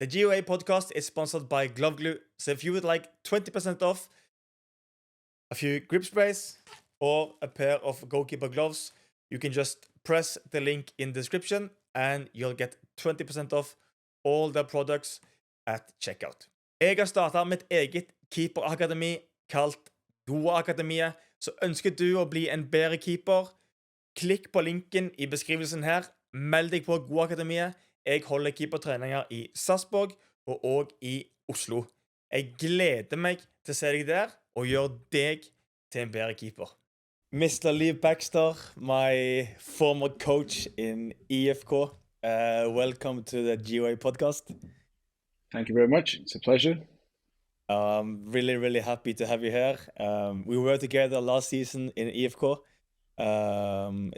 The GOA Podcast is sponsored by Glove Glue, so if you would like 20% off a few grip sprays or a pair of goalkeeper gloves, you can just press the link in the description and you'll get 20% off all their products at checkout. Jeg har startet med et eget keeperakademi kalt GOA Akademiet, så ønsker du å bli en bedre keeper. Klikk på linken i beskrivelsen her. Meld deg på GOA Akademiet. Jeg holder keepertreninger i Sarpsborg og også i Oslo. Jeg gleder meg til å se deg der og gjøre deg til en bedre keeper. Mr. Lee Baxter, my former coach in IFK, welcome to the GOA Podcast. Thank you very much. It's a pleasure. Really happy to have you here. We were together last season in IFK,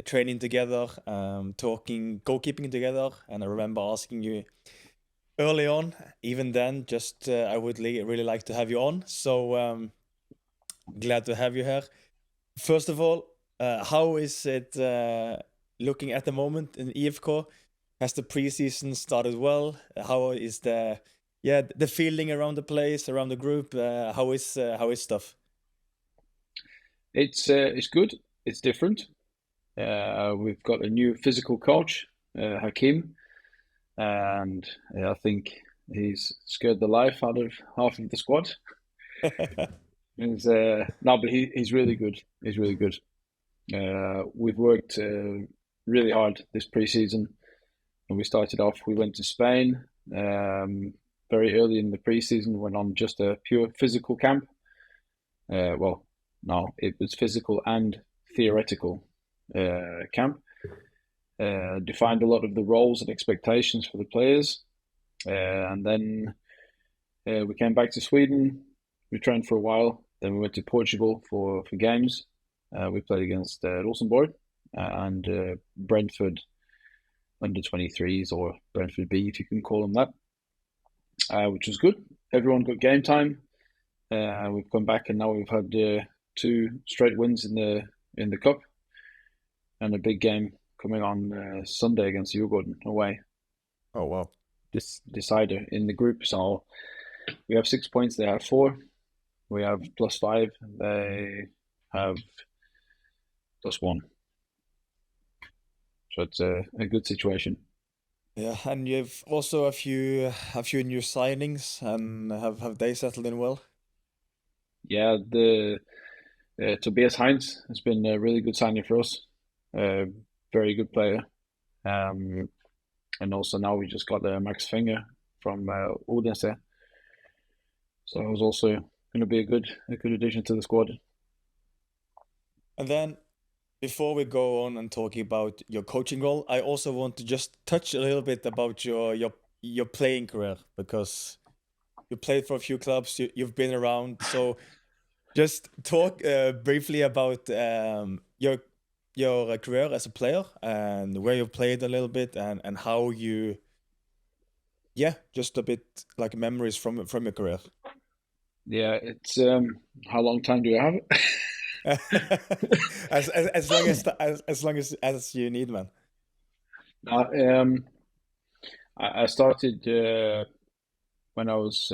training together, talking goalkeeping together, and I remember asking you early on, even then, just I would really like to have you on. So glad to have you here. First of all, how is it looking at the moment in IFK? Has the preseason started well? How is the feeling around the place, around the group? How is stuff? It's good. It's different. We've got a new physical coach, Hakim, and I think he's scared the life out of half of the squad. But he's really good. He's really good. We've worked really hard this preseason, and we started off. We went to Spain very early in the preseason. Went on just a pure physical camp. No, it was physical and theoretical camp. Defined a lot of the roles and expectations for the players, and then we came back to Sweden. We trained for a while. Then we went to Portugal for games. We played against Rosenborg and Brentford under 23s, or Brentford B, if you can call them that, which was good. Everyone got game time. We've come back and now we've had 2 straight wins in the cup, and a big game coming on Sunday against Djurgården away. Oh wow! This decider in the group. So we have 6 points. They have 4. We have +5. They have +1. So it's a good situation. Yeah, and you've also a few new signings, and have they settled in well? Yeah, the Tobias Heinz has been a really good signing for us. Very good player. And also now we just got Max Finger from Odense. So it was also going to be a good addition to the squad. And then, before we go on and talking about your coaching role, I also want to just touch a little bit about your playing career, because you played for a few clubs, you've been around. So just talk briefly about your career as a player and where you played a little bit, and how you, just a bit like memories from your career. Yeah, it's how long time do you have? as long as you need, man. I started when I was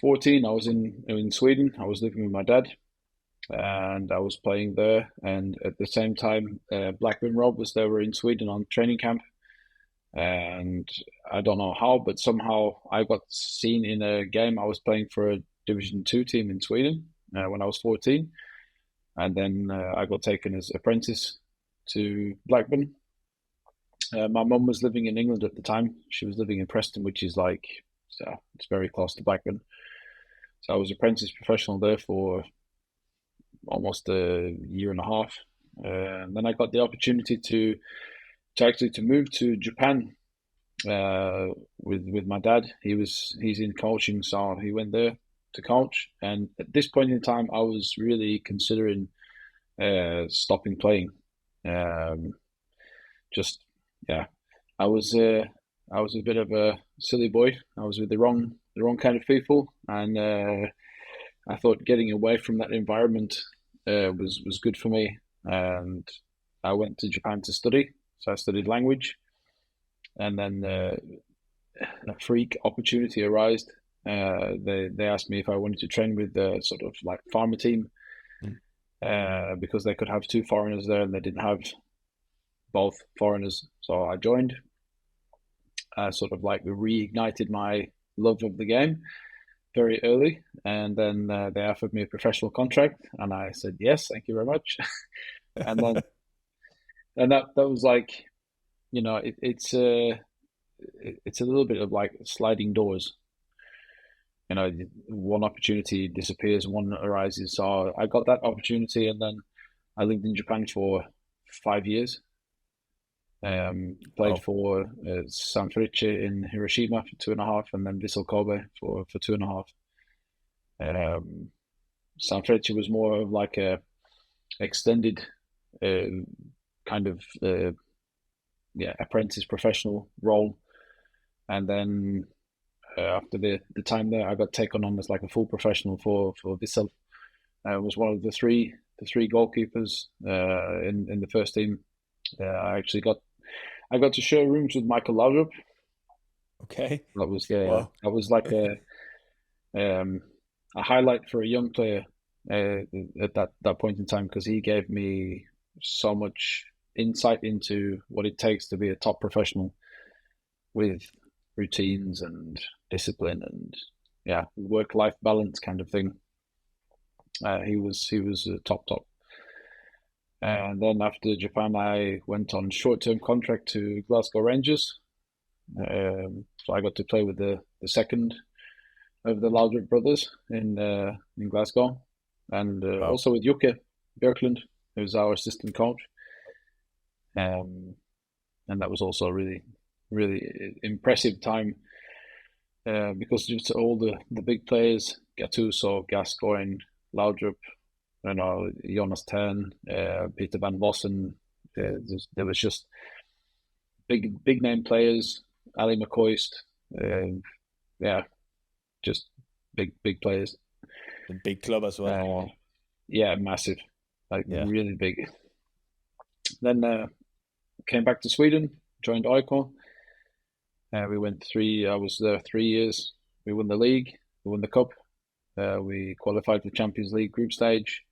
14. I was in Sweden. I was living with my dad, and I was playing there. And at the same time, Blackburn Rob was there. Were in Sweden on training camp, and I don't know how, but somehow I got seen in a game. I was playing for a Division 2 team in Sweden when I was 14, and then I got taken as apprentice to Blackburn. My mum was living in England at the time. She was living in Preston, which is it's very close to Blackburn. So I was apprentice professional there for almost a year and a half. And then I got the opportunity to move to Japan with my dad. He's in coaching, so he went there to coach. And at this point in time, I was really considering stopping playing. I was a bit of a silly boy. I was with the wrong kind of people, and I thought getting away from that environment was good for me. And I went to Japan to study. So I studied language, and then a freak opportunity arose. They asked me if I wanted to train with the sort of like farmer team, because they could have 2 foreigners there and they didn't have both foreigners. So I joined. Sort of like reignited my love of the game very early, and then they offered me a professional contract, and I said yes, thank you very much. And then that was like, it's a little bit of like sliding doors. One opportunity disappears, one arises. So I got that opportunity, and then I lived in Japan for 5 years. Played for Sanfrecce in Hiroshima for 2.5, and then Vissel Kobe for 2.5. Sanfrecce was more of like a extended kind of apprentice professional role, and then after the time there, I got taken on as like a full professional for Vissel. I was one of the three goalkeepers in the first team. I got to share rooms with Michael Laudrup. Okay. That was Wow. that was like a highlight for a young player at that point in time, because he gave me so much insight into what it takes to be a top professional, with routines and discipline and work-life balance kind of thing. He was a top. And then after Japan, I went on short-term contract to Glasgow Rangers. So I got to play with the second of the Laudrup brothers in Glasgow, and also with Jukka Björklund, who's our assistant coach. And that was also a really, really impressive time, because just all the big players, Gattuso, Gascoigne, Laudrup, Jonas Tern, Peter Van Vossen, there was just big name players, Ali McCoist, just big players. The big club as well. Massive, really big. Then came back to Sweden, joined IFK. I was there 3 years. We won the league, we won the cup. We qualified for Champions League group stage.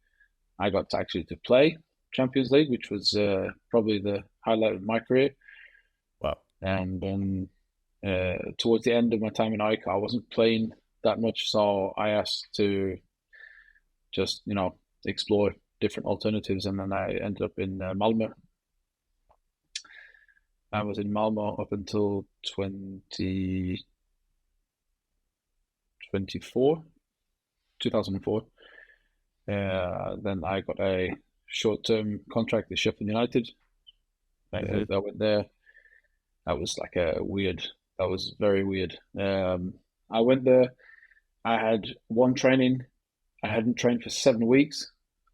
I got to play Champions League, which was probably the highlight of my career. Wow. And then towards the end of my time in IFK, I wasn't playing that much, so I asked to just, explore different alternatives, and then I ended up in Malmö. I was in Malmö up until 2004. Then I got a short-term contract with Sheffield United. I went there. That was very weird. I went there. I had one training. I hadn't trained for 7 weeks.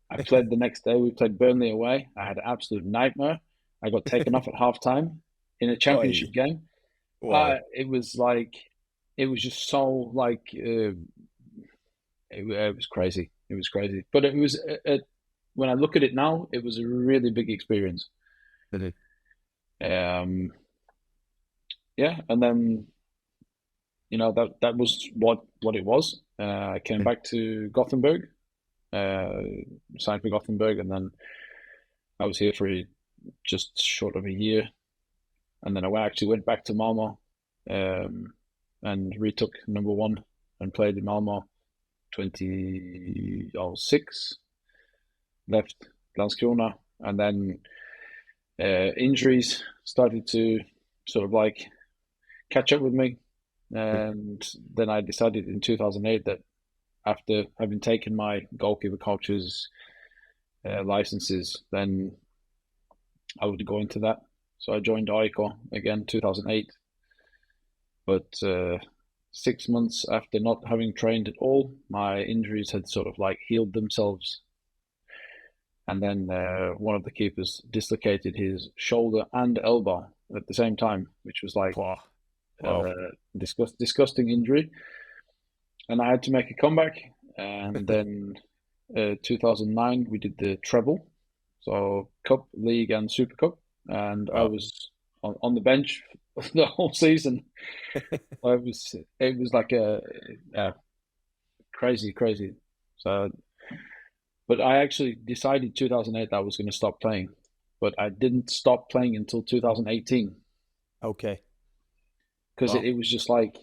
I played the next day. We played Burnley away. I had an absolute nightmare. I got taken off at half-time in a championship game. Wow. It was just so it was crazy. It was crazy. But it was, when I look at it now, it was a really big experience. Really? And then, that was what it was. I came back to Gothenburg, signed for Gothenburg, and then I was here for just short of a year. And then I actually went back to Malmö, and retook number 1 and played in Malmö 2006. Left Landskrona, and then injuries started to sort of catch up with me. And then I decided in 2008 that after having taken my goalkeeper coach's licenses, then I would go into that. So I joined IFK again 2008. But 6 months after not having trained at all, my injuries had sort of healed themselves. And then one of the keepers dislocated his shoulder and elbow at the same time, which was disgusting injury. And I had to make a comeback. And then 2009, we did the treble. So Cup, League and Super Cup. And I was on the bench the whole season. It was like a crazy, crazy. So, but I actually decided 2008 that I was going to stop playing, but I didn't stop playing until 2018 Okay. because Wow. it was just like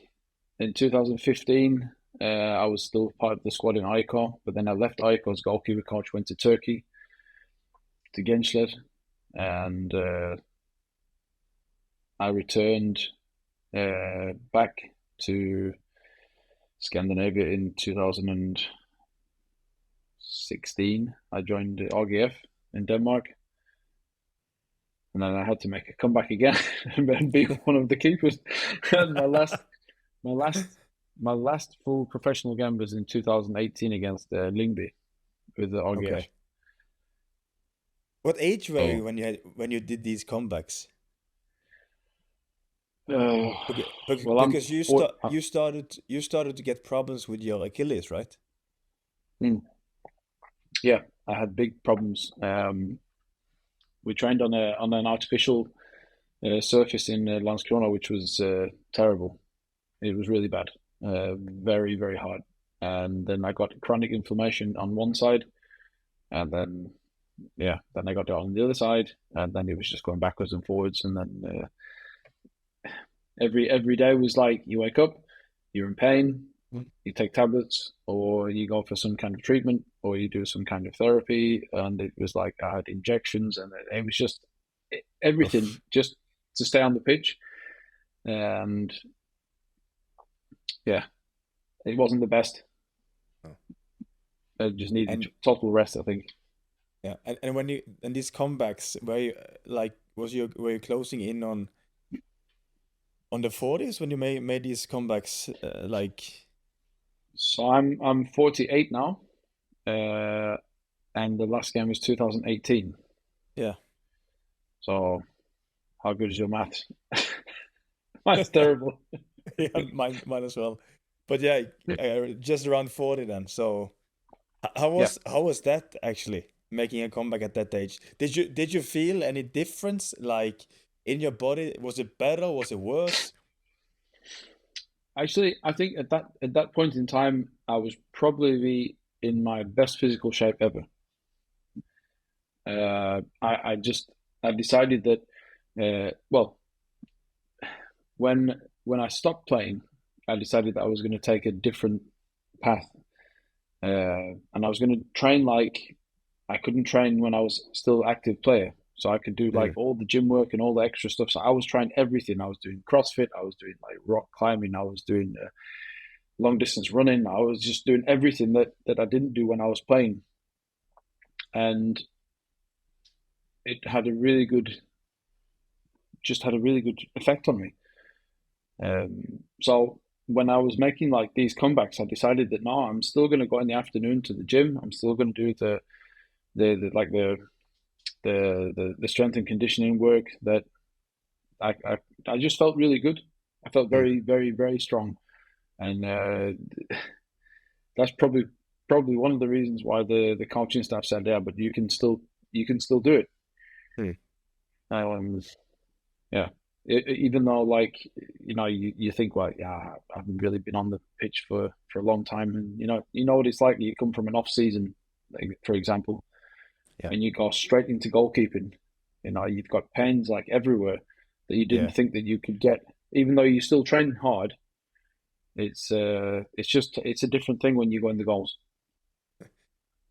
in 2015. I was still part of the squad in IFK, but then I left IFK as goalkeeper coach, went to Turkey to Gençler, and I returned back to Scandinavia in 2016. I joined the RGF in Denmark, and then I had to make a comeback again and be one of the keepers. And my last, my last full professional game was in 2018 against Lyngby with the RGF. Okay. What age were you So, when you did these comebacks? uh, well, I'm Because four, you started to get problems with your Achilles, right? mm, yeah, I had big problems. We trained on an artificial surface in Landskrona, which was terrible. It was really bad, very very hard. And then I got chronic inflammation on one side, and then then I got it on the other side, and then it was just going backwards and forwards. And then every day was like you wake up, you're in pain, you take tablets, or you go for some kind of treatment, or you do some kind of therapy. And it was like I had injections, and it was just everything Oof. just to stay on the pitch. And yeah, it wasn't the best. Oh. I just needed And total rest, I think. yeah, and when you and these comebacks, were you like were you closing in on the 40s when you made these comebacks? Like, So I'm 48 now, uh, and the last game was 2018. yeah. So how good is your math? Mine's terrible. Yeah, mine as well. But yeah, just around 40 then. So Yeah, how was that actually making a comeback at that age? Did you feel any difference like in your body? Was it better? Was it worse? actually, I think at that point in time, I was probably in my best physical shape ever. I just I decided that well when I stopped playing, I decided that I was going to take a different path, and I was going to train like I couldn't train when I was still active player. So I could do like Mm. all the gym work and all the extra stuff. So I was trying everything. I was doing CrossFit. I was doing like rock climbing. I was doing long distance running. I was just doing everything that I didn't do when I was playing, and it had a really good, just had a really good effect on me. So when I was making like these comebacks, I decided that no, I'm still going to go in the afternoon to the gym. I'm still going to do the like the strength and conditioning work that I, I I just felt really good. I felt Mm. very very very strong, and that's probably one of the reasons why the coaching staff said, yeah, but you can still do it. Mm. Um, yeah, even though like you think, well, yeah, I haven't really been on the pitch for a long time, and you know what it's like. You come from an off season, like, for example, Yeah. and you go straight into goalkeeping. You've got pains like everywhere that you didn't Yeah. think that you could get, even though you still train hard. It's a different thing when you go in the goals.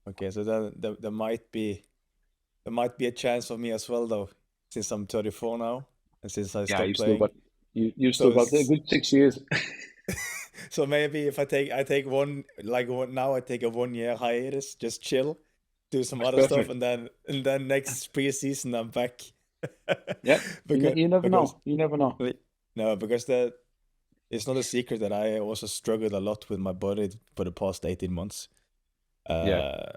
Okay, so there might be a chance for me as well though, since I'm 34 now and since I Yeah, stopped playing. you've So still got a it's good 6 years. so maybe if I take one like now I take a 1 year hiatus, just chill, do some That's other stuff, perfect. and then next preseason I'm back. Yeah, you never Because know. You never know. no, because it's not a secret that I also struggled a lot with my body for the past 18 months. Yeah, Uh,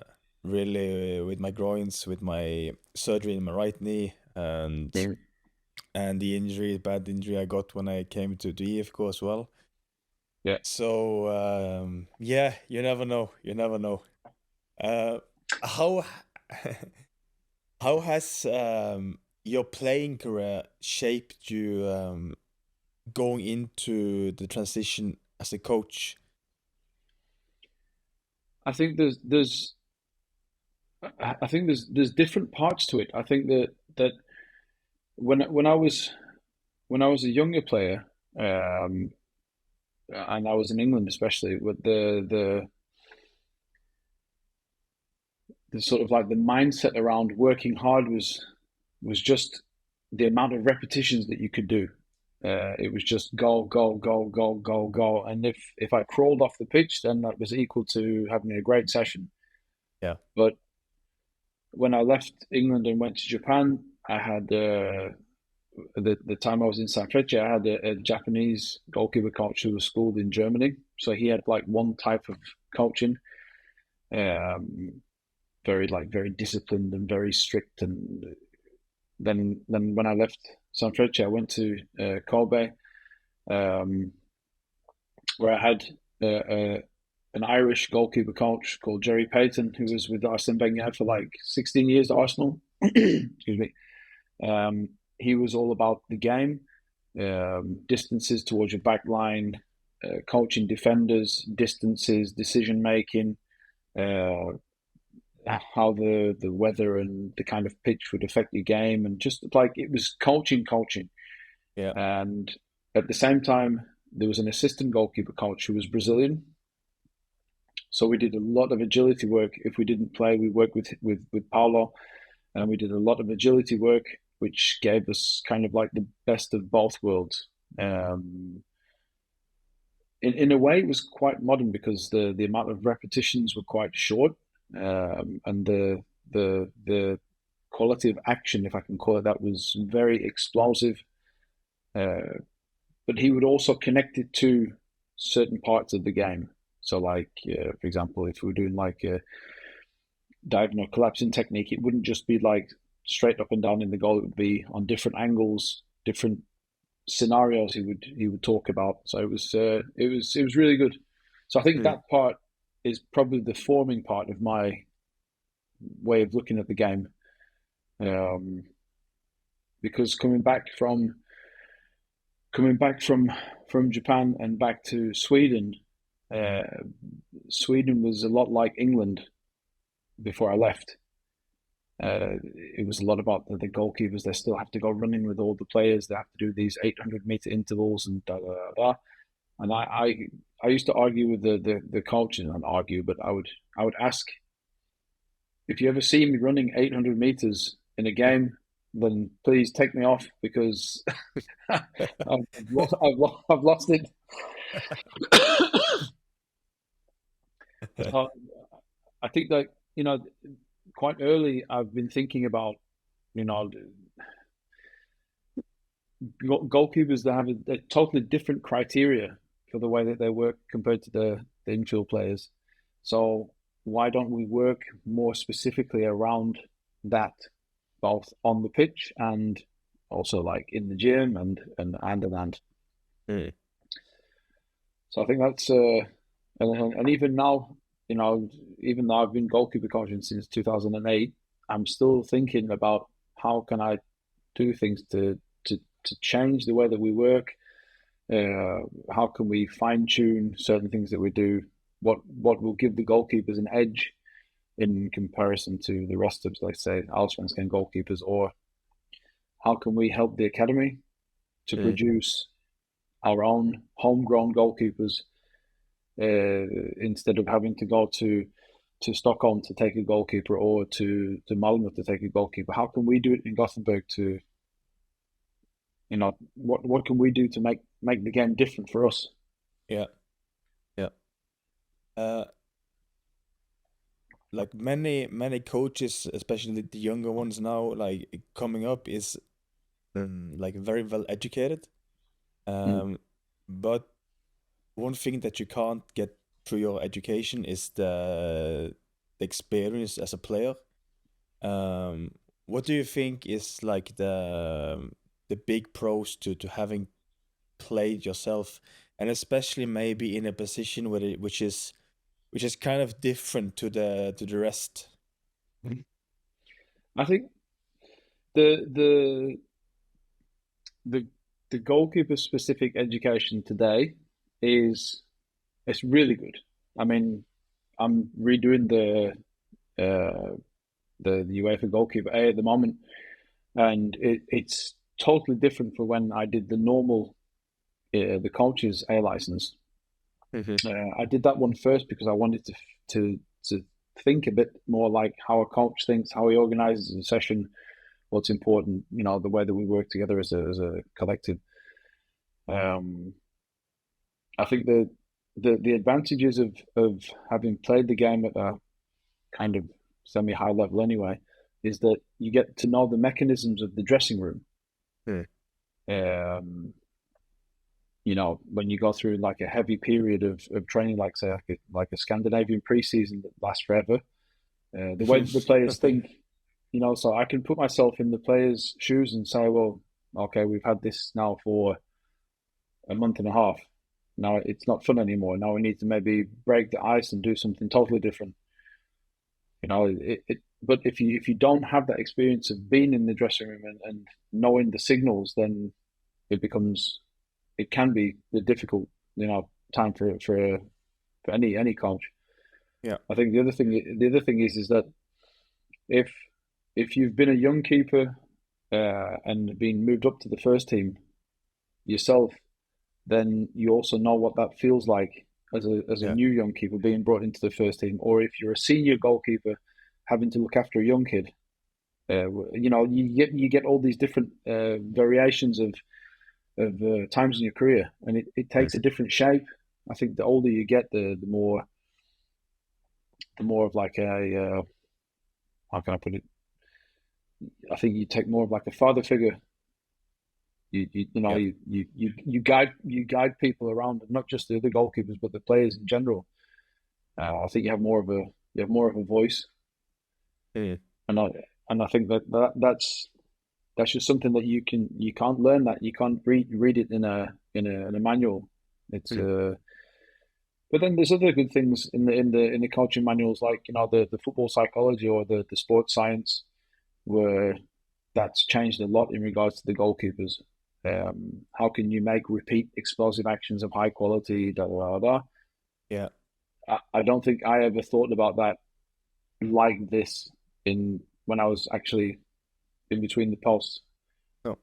really with my groins, with my surgery in my right knee, yeah, and the bad injury I got when I came to the EFK as well. yeah. So yeah, you never know. You never know. Uh, how how has your playing career shaped you? going into the transition as a coach? I think there's different parts to it. I think that when I was a younger player, and I was in England especially, with the sort of like the mindset around working hard was just the amount of repetitions that you could do. It was just goal, goal, goal, goal, goal, goal, and if I crawled off the pitch, then that was equal to having a great session. Yeah. But when I left England and went to Japan, I had the time I was in Sanfrecce, I had a Japanese goalkeeper coach who was schooled in Germany, so he had like one type of coaching, very disciplined and very strict. And then when I left Sanfrecce, I went to Kobe, where I had an Irish goalkeeper coach called Jerry Payton, who was with Arsene Wenger for like 16 years at Arsenal. Excuse me. He was all about the game, distances towards your back line, coaching defenders, distances, decision making, how the weather and the kind of pitch would affect your game, and just like it was coaching. Yeah. And at the same time, there was an assistant goalkeeper coach who was Brazilian. So we did a lot of agility work. If we didn't play, we worked with Paulo, and we did a lot of agility work, which gave us kind of like the best of both worlds. In a way, it was quite modern because the amount of repetitions were quite short, and the quality of action, if I can call it that, was very explosive. But he would also connect it to certain parts of the game. So, like for example, if we were doing like a diagonal collapsing technique, it wouldn't just be like straight up and down in the goal. It would be on different angles, different scenarios he would talk about. So it was really good. So I think that part is probably the forming part of my way of looking at the game. Because coming back from Japan and back to Sweden, Sweden was a lot like England before I left. It was a lot about the goalkeepers. They still have to go running with all the players. They have to do these 800-meter intervals and da da da. And I used to argue with the coach, and not argue, but I would ask, if you ever see me running 800 meters in a game, then please take me off, because I've lost it. So I think that, quite early I've been thinking about, goalkeepers that have a totally different criteria for the way that they work compared to the infield players. So why don't we work more specifically around that, both on the pitch and also like in the gym and. So I think that's and even now, even though I've been goalkeeper coaching since 2008, I'm still thinking about how can I do things to change the way that we work. How can we fine tune certain things that we do? What will give the goalkeepers an edge in comparison to the rest of, let's say, Allsvenskan goalkeepers? Or how can we help the academy to produce our own homegrown goalkeepers, instead of having to go to Stockholm to take a goalkeeper, or to Malmö to take a goalkeeper? How can we do it in Gothenburg to, what can we do to make the game different for us? Yeah. Like many coaches, especially the younger ones now, like coming up, is like very well educated. But one thing that you can't get through your education is the experience as a player. What do you think is like the big pros to having played yourself, and especially maybe in a position which is kind of different to the rest? I think the the goalkeeper specific education today it's really good. I mean, I'm redoing the UEFA Goalkeeper A at the moment, and it's totally different from when I did the normal the coach's A license. I did that one first because I wanted to think a bit more like how a coach thinks, how he organizes a session, what's important, the way that we work together as a collective. I think the advantages of having played the game at a kind of semi-high level anyway is that you get to know the mechanisms of the dressing room. When you go through like a heavy period of training, like say like a Scandinavian preseason that lasts forever, the way the players think, so I can put myself in the players' shoes and say, well, okay, we've had this now for a month and a half. Now it's not fun anymore. Now we need to maybe break the ice and do something totally different. But if you don't have that experience of being in the dressing room and knowing the signals, then it can be the difficult, time for any coach. Yeah. I think the other thing is that if you've been a young keeper and been moved up to the first team yourself, then you also know what that feels like as a new young keeper being brought into the first team, or if you're a senior goalkeeper having to look after a young kid. You get all these different variations of times in your career, and it takes a different shape. I think the older you get, the more of like a how can I put it? I think you take more of like a father figure. You guide people around, not just the other goalkeepers, but the players in general. I think you have more of a voice, and I think that's just something that you can't learn, that you can't read it in a manual. It's but then there's other good things in the coaching manuals, like the football psychology or the sports science, where that's changed a lot in regards to the goalkeepers. How can you make repeat explosive actions of high quality? Da, da, da, da. Yeah. I don't think I ever thought about that like this when I was actually in between the posts. No.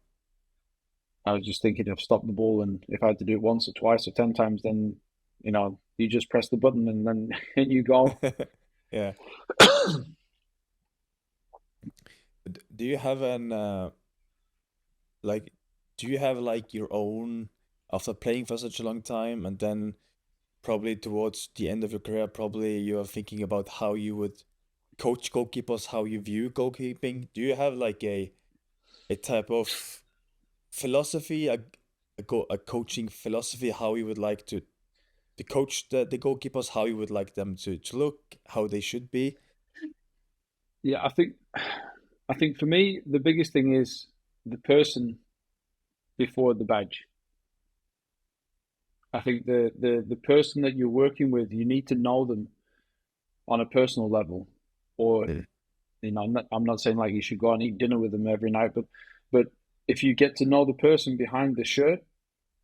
I was just thinking of stop the ball, and if I had to do it once or twice or 10 times, then you just press the button and then you go. Yeah. Do you have do you have like your own, after playing for such a long time, and then probably towards the end of your career, probably you are thinking about how you would coach goalkeepers, how you view goalkeeping? Do you have like a type of philosophy, a coaching philosophy, how you would like to coach the goalkeepers, how you would like them to look, how they should be? Yeah, I think for me the biggest thing is the person before the badge. I think the person that you're working with, you need to know them on a personal level, or I'm not saying like you should go and eat dinner with them every night, but if you get to know the person behind the shirt,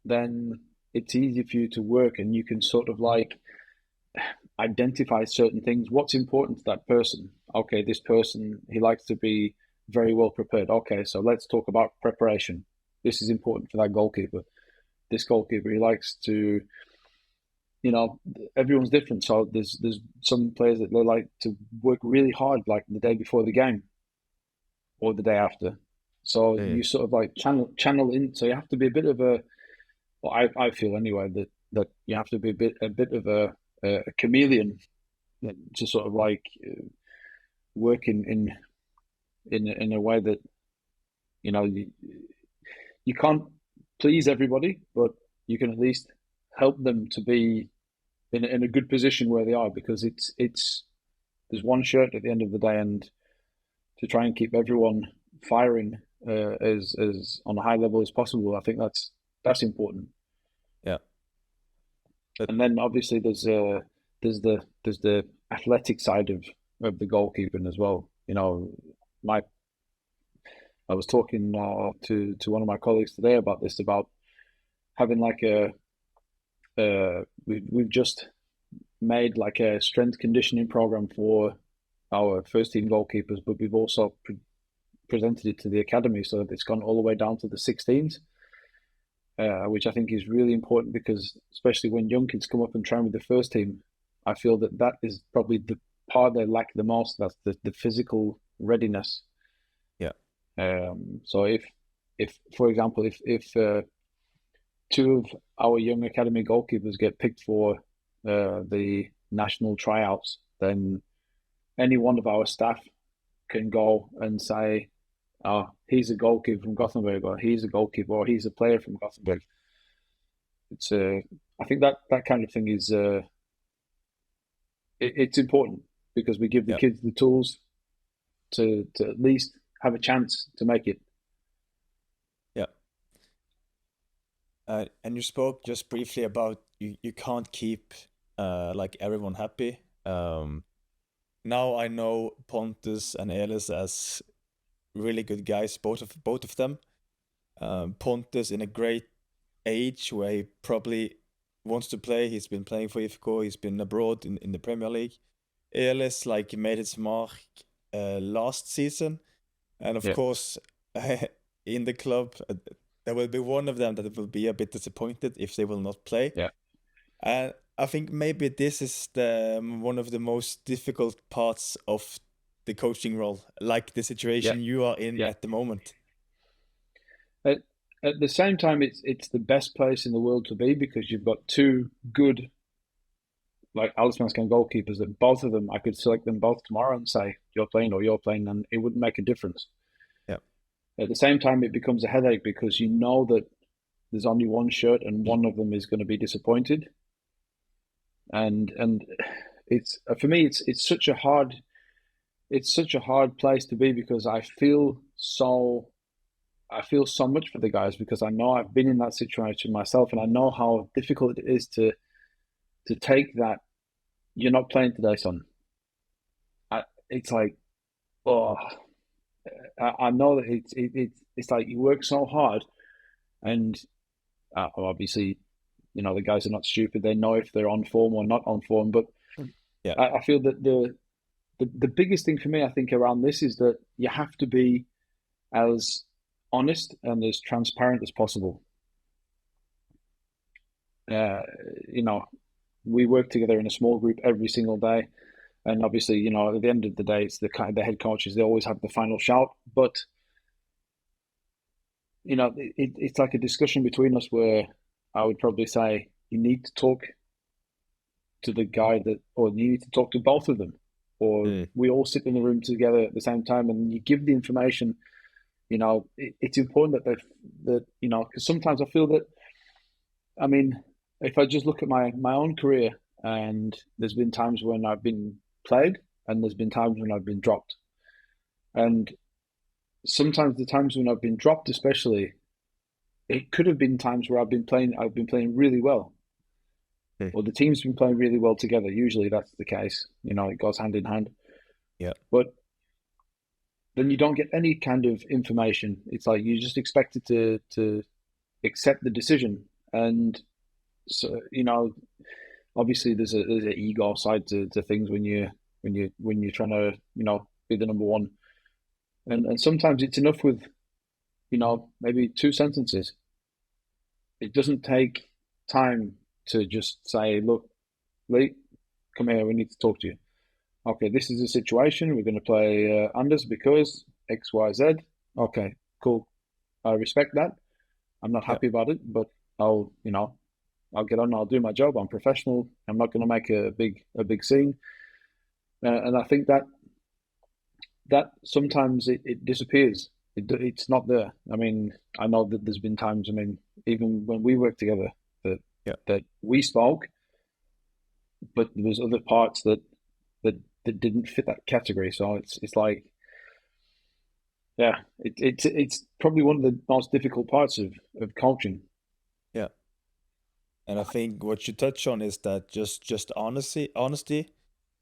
then it's easy for you to work, and you can sort of like identify certain things. What's important to that person? Okay, this person, he likes to be very well prepared. Okay, so let's talk about preparation. This is important for that goalkeeper. This goalkeeper, he likes to, everyone's different. So there's some players that they like to work really hard, like the day before the game or the day after. So you sort of like channel in. So you have to be a bit of a, well, I feel anyway that you have to be a bit of a chameleon to sort of like work in a way that you can't please everybody, but you can at least help them to be in a good position where they are, because it's there's one shirt at the end of the day, and to try and keep everyone firing as on a high level as possible, I think that's important. Yeah. And then obviously there's the athletic side of the goalkeeping as well. I was talking to one of my colleagues today about this, about having like we've just made like a strength conditioning program for our first team goalkeepers, but we've also presented it to the academy, so that it's gone all the way down to the 16s, which I think is really important, because especially when young kids come up and train with the first team, I feel that is probably the part they lack the most. That's the physical readiness. Yeah. So if for example, if two of our young academy goalkeepers get picked for the national tryouts, then any one of our staff can go and say, "Oh, he's a goalkeeper from Gothenburg," or "He's a goalkeeper," or "He's a player from Gothenburg." It's I think that kind of thing is it's important, because we give the kids the tools to at least have a chance to make it. Yeah. And you spoke just briefly about you can't keep like everyone happy. Now I know Pontus and Elis as really good guys, both of them. Pontus in a great age where he probably wants to play. He's been playing for IFK. He's been abroad in the Premier League. Elis like made his mark last season, and of course in the club there will be one of them that will be a bit disappointed if they will not play. Yeah. And I think maybe this is the one of the most difficult parts of the coaching role, like the situation you are in at the moment. At the same time, it's the best place in the world to be, because you've got two good, like, Allsvenskan goalkeepers, that both of them, I could select them both tomorrow and say, "You're playing," or "You're playing," and it wouldn't make a difference. Yeah. At the same time, it becomes a headache, because you know that there's only one shirt and one of them is going to be disappointed. And it's, for me, it's such a hard place to be, because I feel so much for the guys, because I know I've been in that situation myself, and I know how difficult it is to take that. You're not playing today, son. It's like, oh, I know that it's like you work so hard, and obviously, you know, the guys are not stupid. They know if they're on form or not on form. But I feel that the biggest thing for me, I think, around this is that you have to be as honest and as transparent as possible. You know, we work together in a small group every single day, and obviously, you know, at the end of the day, it's the head coaches. They always have the final shout, but you know, it's like a discussion between us where I would probably say, you need to talk to the guy or you need to talk to both of them, or we all sit in the room together at the same time, and you give the information. You know, it's important that you know, because sometimes I feel that, I mean, if I just look at my own career, and there's been times when I've been played, and there's been times when I've been dropped, and sometimes the times when I've been dropped, especially, it could have been times where I've been playing really well, or the team's been playing really well together. Usually that's the case. You know, it goes hand in hand. Yeah. But then you don't get any kind of information. It's like you just expected to accept the decision, and so, you know, obviously there's an ego side to things when you're trying to, you know, be the number one, and sometimes it's enough with, you know, maybe 2 sentences. It doesn't take time to just say, "Look, Lee, come here. We need to talk to you. Okay, this is the situation. We're going to play Anders because X, Y, Z. Okay, cool. I respect that. I'm not happy about it, but I'll get on. I'll do my job. I'm professional. I'm not going to make a big scene." And I think that sometimes it disappears. It's not there. I mean, I know that there's been times. I mean, even when we worked together, that we spoke, but there was other parts that didn't fit that category. So it's like, yeah, it's probably one of the most difficult parts of coaching. Yeah, and I think what you touch on is that just honesty,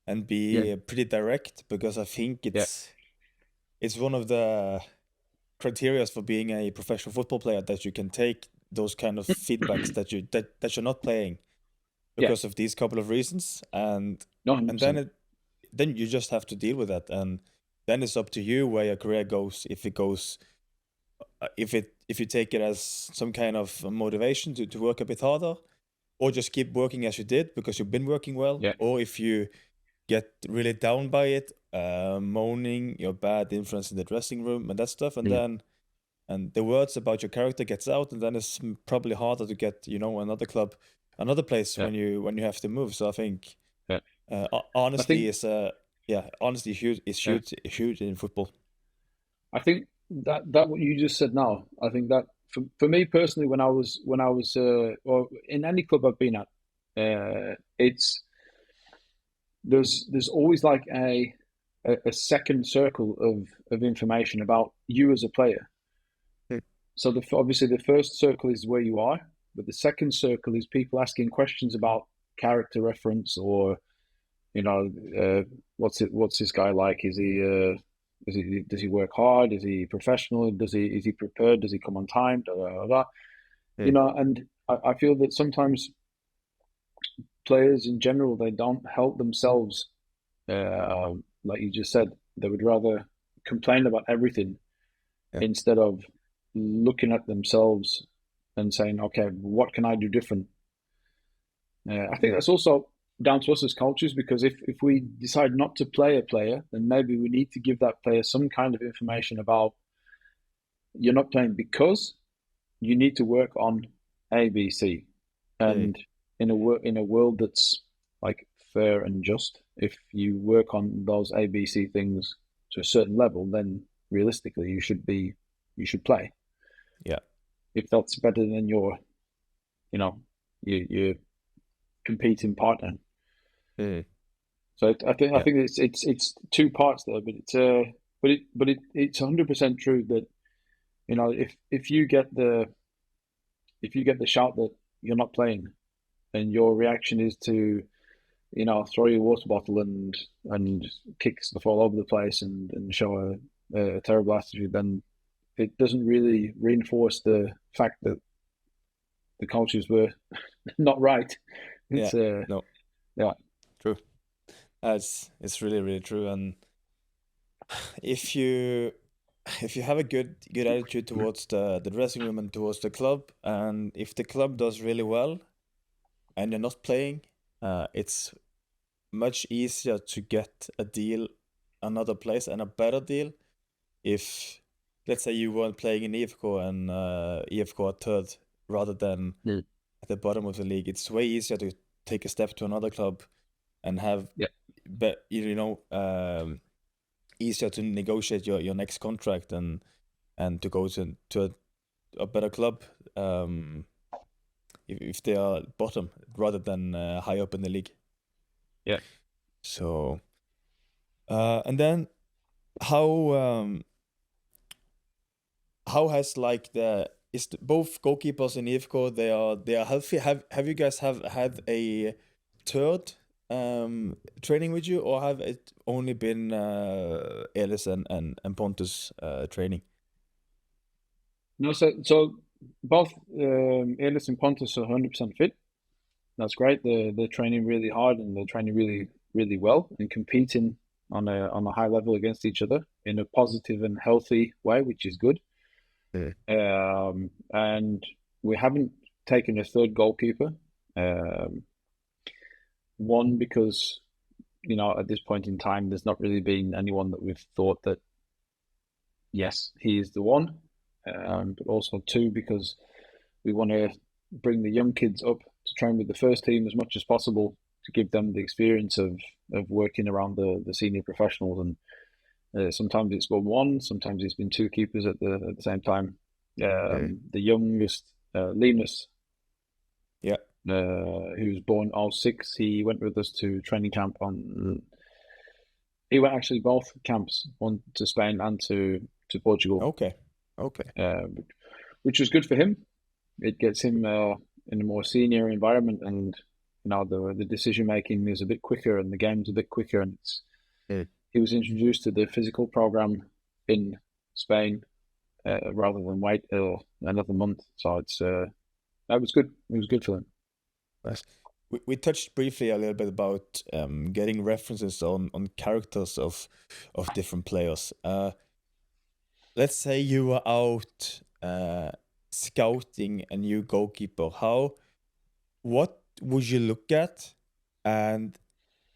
and be pretty direct, because I think it's one of the criteria for being a professional football player, that you can take those kind of feedbacks that you're not playing because of these couple of reasons, and No, and 100%. then you just have to deal with that, and then it's up to you where your career goes. If it goes, if you take it as some kind of motivation to work a bit harder, or just keep working as you did because you've been working well, Yeah. or if you get really down by it, moaning your bad influence in the dressing room and that stuff, and then and the words about your character gets out, and then it's probably harder to get another club, another place when you have to move. So I think honesty is honesty is huge in football. I think that what you just said now, I think that for me personally, when I was or in any club I've been at, it's there's always like a second circle of information about you as a player. So obviously the first circle is where you are, but the second circle is people asking questions about character reference, or what's this guy like? Is he does he work hard? Is he professional? Is he prepared? Does he come on time? And I feel that sometimes players in general, they don't help themselves. Like you just said, they would rather complain about everything instead of looking at themselves and saying, okay, what can I do different? I think that's also down to us as coaches, because if we decide not to play a player, then maybe we need to give that player some kind of information about, you're not playing because you need to work on A, B, C. And in a world that's like fair and just, if you work on those A, B, C things to a certain level, then realistically you should play. Yeah. If that's better than your competing partner. So I think it's two parts there, but it's 100% true that if you get the shout that you're not playing, and your reaction is to throw your water bottle and kick stuff all over the place and show a terrible attitude, then it doesn't really reinforce the fact that the coaches were not right. It's no. Yeah. True. It's really, really true. And if you have a good attitude towards the dressing room and towards the club, and if the club does really well and you're not playing, it's much easier to get a deal another place, and a better deal, if let's say you weren't playing in IFK and IFK are third rather than at the bottom of the league. It's way easier to take a step to another club and have easier to negotiate your next contract and to go to a better club if they are bottom rather than high up in the league. Yeah. So and then how has like both goalkeepers in IFK, they are healthy? Have you guys had a third training with you, or have it only been Elis and Pontus training? No, so both Elis and Pontus are 100% fit. That's great. They're training really hard, and they're training really, really well, and competing on a high level against each other in a positive and healthy way, which is good. And we haven't taken a third goalkeeper. One, because at this point in time, there's not really been anyone that we've thought that yes, he is the one. But also two, because we want to bring the young kids up to train with the first team as much as possible, to give them the experience of working around the senior professionals. And sometimes it's been one, sometimes it's been two keepers at the same time. The youngest, Linus, who was born 2006, he went with us to training camp he went actually both camps, one to Spain and to Portugal. Okay. Which was good for him. It gets him in a more senior environment, and the decision making is a bit quicker, and the game's a bit quicker. And he was introduced to the physical program in Spain, rather than wait another month. So that was good. It was good for them. Nice. We touched briefly a little bit about getting references on characters of different players. Let's say you were out scouting a new goalkeeper. What would you look at, and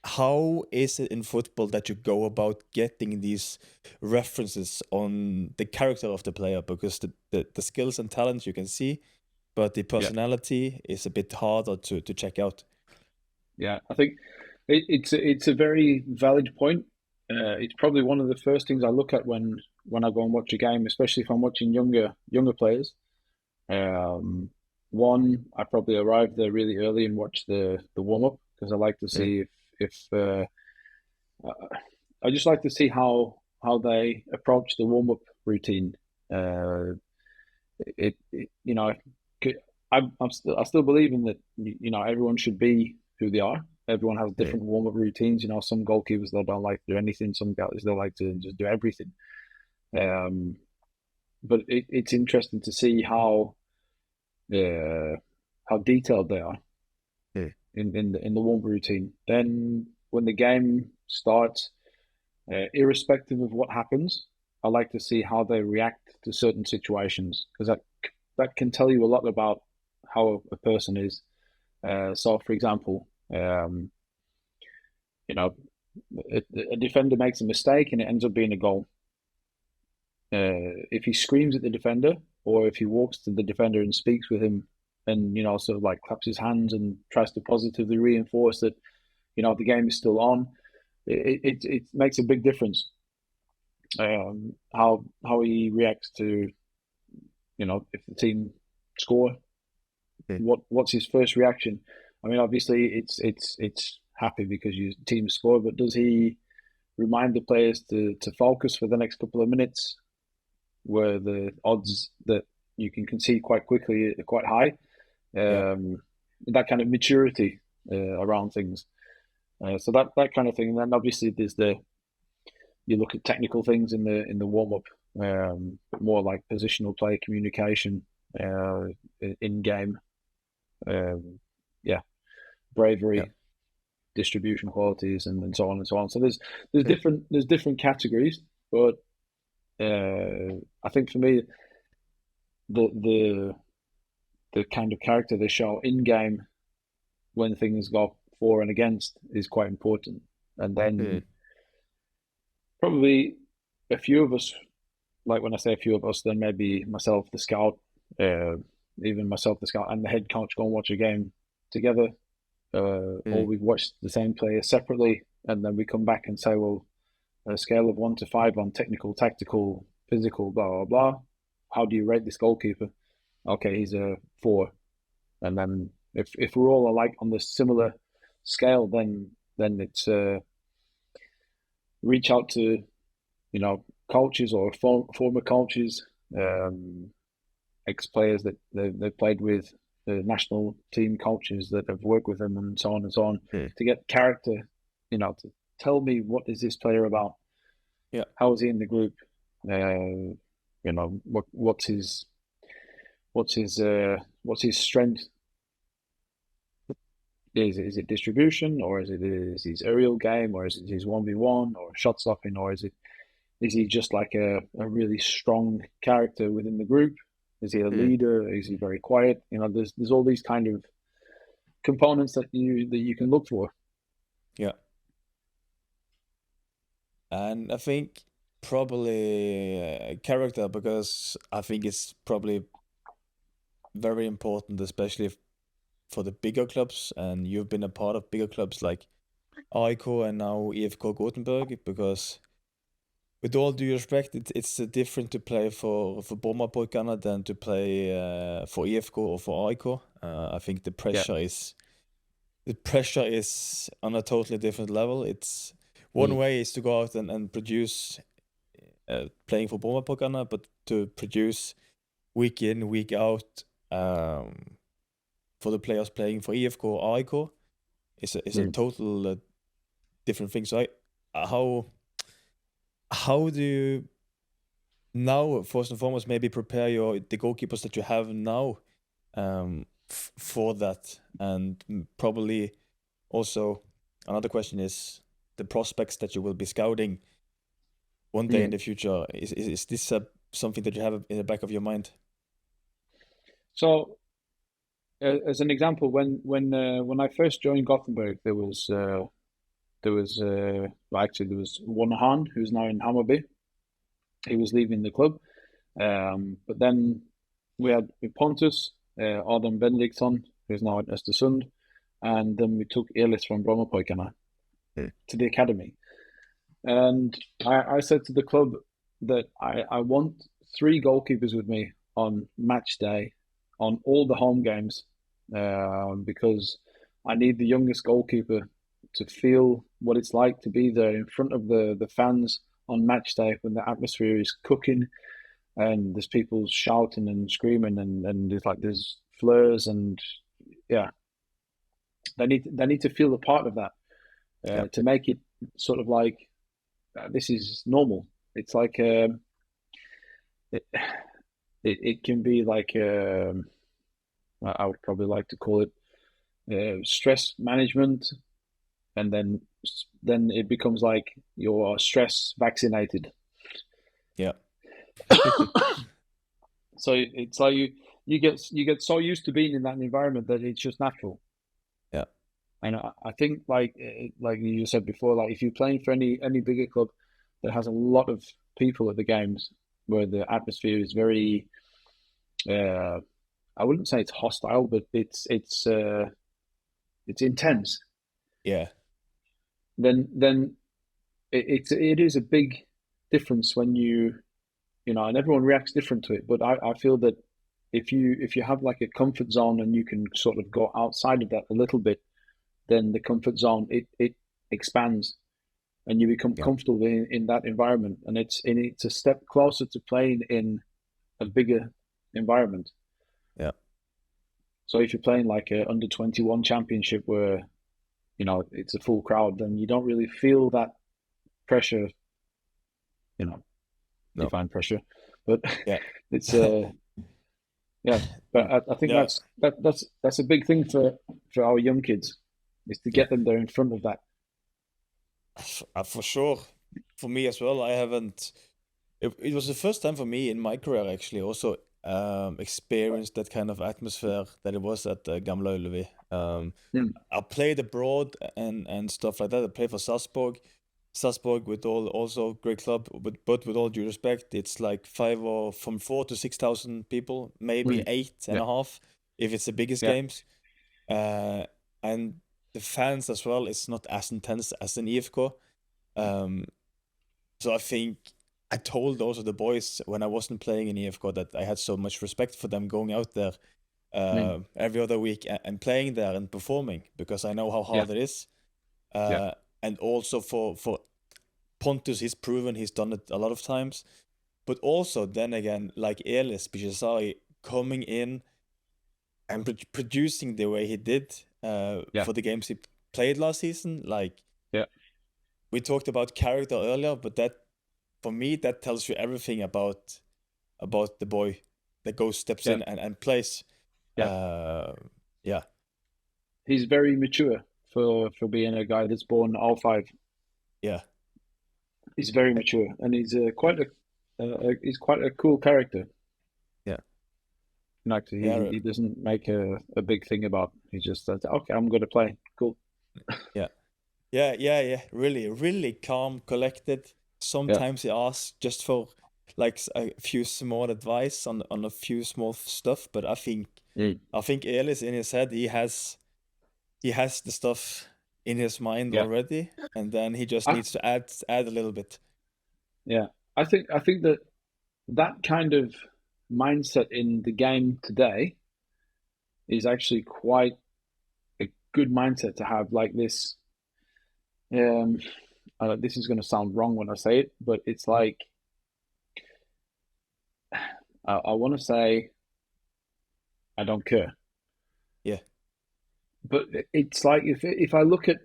how is it in football that you go about getting these references on the character of the player? Because the skills and talents you can see, but the personality is a bit harder to check out. Yeah, I think it's a very valid point. It's probably one of the first things I look at when I go and watch a game, especially if I'm watching younger players. One, I probably arrive there really early and watch the warm up because I like to see if I just like to see how they approach the warm up routine. You know, I still believe in that. You know, everyone should be who they are. Everyone has different warm up routines. You know, some goalkeepers they don't like to do anything. Some guys they like to just do everything. But it's interesting to see how detailed they are in the warm routine. Then when the game starts, irrespective of what happens, I like to see how they react to certain situations because that can tell you a lot about how a person is. So, for example, you know, a defender makes a mistake and it ends up being a goal. If he screams at the defender, or if he walks to the defender and speaks with him, and you know, sort of like claps his hands and tries to positively reinforce that, you know, the game is still on, it makes a big difference. How he reacts to, you know, if the team score, what's his first reaction? I mean, obviously it's happy because your team score, but does he remind the players to focus for the next couple of minutes, where the odds that you can concede quite quickly are quite high? That kind of maturity around things. So that kind of thing. And then obviously there's you look at technical things in the warm up, more like positional play, communication, in game, bravery, distribution qualities, and so on and so on. So there's different categories, but I think for me, the kind of character they show in game when things go for and against is quite important. And then probably a few of us, like when I say a few of us, then maybe myself, the scout, even myself, the scout, and the head coach go and watch a game together, or we've watched the same player separately, and then we come back and say, well, a scale of 1 to 5 on technical, tactical, physical, blah blah blah. How do you rate this goalkeeper? Okay, he's a 4. And then if we're all alike on this similar scale, then it's reach out to, you know, coaches or former coaches, ex-players that they've played with, the national team coaches that have worked with them, and so on, to get character, you know, to tell me what is this player about? Yeah. How is he in the group? You know, what's his strength? Is it distribution, or is his aerial game, or is it his 1v1 or shot stopping, or is he just like a really strong character within the group? Is he a leader? Is he very quiet? You know, there's all these kind of components that you can look for. Yeah. And I think probably character, because I think it's probably very important, especially for the bigger clubs. And you've been a part of bigger clubs like IFK and now IFK Göteborg, because with all due respect, it's different to play for Brommapojkarna than to play for IFK or for IFK. I think the pressure is on a totally different level. It's one way is to go out and produce playing for Brommapojkarna, but to produce week in, week out for the players playing for IFK or IFK is a total different thing. So how do you now, first and foremost, maybe prepare the goalkeepers that you have now for that, and probably also another question is the prospects that you will be scouting one day in the future. Is this something that you have in the back of your mind? So, as an example, when I first joined Gothenburg, there was one Han who's now in Hammarby. He was leaving the club, but then we had Pontus, Adam Benediktsson, who's now at Östersund, and then we took Elis from Brommapojkarna to the academy. And I said to the club that I want 3 goalkeepers with me on match day, on all the home games, because I need the youngest goalkeeper to feel what it's like to be there in front of the fans on match day when the atmosphere is cooking and there's people shouting and screaming and there's flares and they need to feel a part of that to make it sort of like this is normal. It's like it can be like I would probably like to call it stress management, and then it becomes like you're stress vaccinated. Yeah. So it's like you get so used to being in that environment that it's just natural. Yeah. And I think like you said before, like if you're playing for any bigger club that has a lot of people at the games where the atmosphere is very, I wouldn't say it's hostile, but it's intense. Yeah. Then it is a big difference when you know, and everyone reacts different to it. But I feel that if you have like a comfort zone and you can sort of go outside of that a little bit, then the comfort zone it expands, and you become comfortable in that environment, and it's a step closer to playing in a bigger environment. Yeah. So if you're playing like a under-21 championship where, you know, it's a full crowd, then you don't really feel that pressure, you know, divine pressure, but it's but I think that's a big thing for our young kids, is to get them there in front of that. For sure. For me as well, I haven't. It was the first time for me in my career actually also experienced that kind of atmosphere that it was at Gamla Ullevi. I played abroad and stuff like that. I played for Salzburg with also great club, but with all due respect, it's like from 4,000 to 6,000 people, maybe 8.5 if it's the biggest games. And the fans as well, it's not as intense as in IFK. So I think I told also the boys when I wasn't playing in IFK that I had so much respect for them going out there every other week and playing there and performing, because I know how hard it is. And also for Pontus, he's proven he's done it a lot of times. But also then again, like Elis Bijasari coming in and producing the way he did for the games he played last season. Like, we talked about character earlier, but that, for me, that tells you everything about the boy that steps in and plays. He's very mature for being a guy that's born 05. Yeah. He's very mature, and he's quite a cool character. Yeah. Actually, he doesn't make a big thing about. He just says, "Okay, I'm going to play. Cool." Yeah. Really, really calm, collected. Sometimes he asks just for like a few small advice on a few small stuff, but I think Elis in his head, he has the stuff in his mind already, and then he just needs to add a little bit. Yeah, I think that kind of mindset in the game today is actually quite a good mindset to have. Like this, this is going to sound wrong when I say it, but it's like I want to say I don't care. Yeah, but it's like if I look at